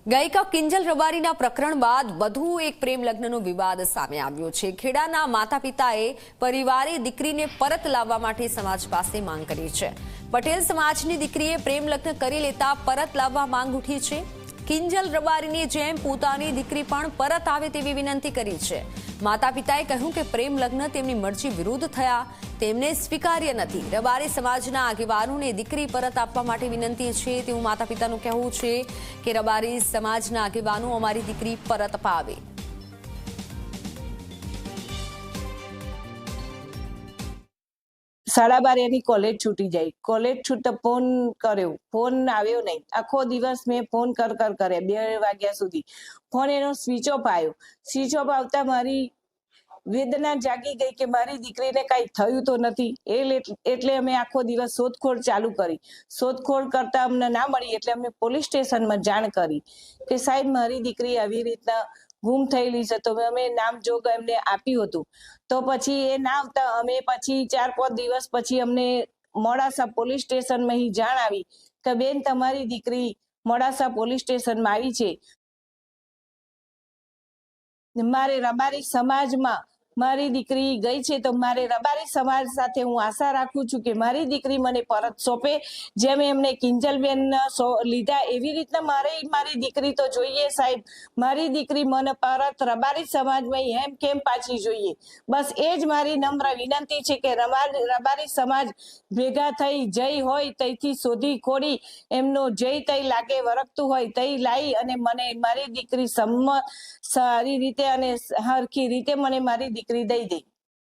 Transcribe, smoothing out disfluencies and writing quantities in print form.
ગાયિકા કિંજલ રબારીના પ્રકરણ બાદ વધુ એક પ્રેમ લગ્નનો વિવાદ સામે આવ્યો છે। ખેડાના માતા પિતાએ પરિવારે દીકરીને પરત લાવવા માટે સમાજ પાસે માંગ કરી છે। પટેલ સમાજની દીકરીએ પ્રેમ લગ્ન કરી લેતા પરત લાવવા માંગ ઉઠી છે। કિંજલ રબારીની જેમ પોતાની દીકરી પણ પરત આવે તેવી વિનંતી કરી છે। માતા પિતાએ કહ્યું કે પ્રેમ લગ્ન તેમની મરજી વિરુદ્ધ થયા, તેમને સ્વીકાર્ય નથી। રબારી સમાજના આગેવાનોને દીકરી પરત આપવા માટે વિનંતી છે તેવું માતા પિતાનું કહેવું છે કે રબારી સમાજના આગેવાનો અમારી દીકરી પરત અપાવે। સાડા બાર એની કોલેજ છૂટી જાય, કોલેજ છૂટતા ફોન કર્યો, ફોન આવ્યો નહીં। આખો દિવસ મેં ફોન કર્યા 2 વાગ્યા સુધી, ફોન એનો સ્વિચ ઓફ આવ્યો। સ્વિચ ઓફ આવતા મારી વેદના જાગી ગઈ કે મારી દીકરીને કઈ થયું તો નથી। એટલે અમે આખો દિવસ શોધખોળ ચાલુ કરી। શોધખોળ કરતા અમને ના મળી એટલે અમે પોલીસ સ્ટેશનમાં જાણ કરી કે સાહેબ મારી દીકરી આવી રીતના ગુમ થયેલી છે। તો અમે નામ જોગ એમને આપ્યું હતું। તો પછી એ ના આવતા અમે પછી 4-5 દિવસ પછી અમને મોડાસા પોલીસ સ્ટેશનમાં જાણ આવી કે બેન તમારી દીકરી મોડાસા પોલીસ સ્ટેશનમાં આવી છે। મારે રબારી સમાજમાં મારી દીકરી ગઈ છે તો મારે રબારી સમાજ સાથે હું આશા રાખું છું કે મારી દીકરી મને પરત સોંપે। જેમ એમને કિંજલબેન લીધા એવી રીતના મારે મારી દીકરી તો જોઈએ સાહેબ। મારી દીકરી મને પરત રબારી સમાજમાં એમ કેમ પાછી જોઈએ। બસ એ જ મારી નમ્ર વિનંતી છે કે રબારી સમાજ ભેગા થઈ જય હોય તઈથી શોધી ખોડી એમનો જય તઈ લાગે વરકતું હોય તઈ લાવી અને મને મારી દીકરી સારી રીતે અને હરખી રીતે મને મારી દીકરી દઈ દે।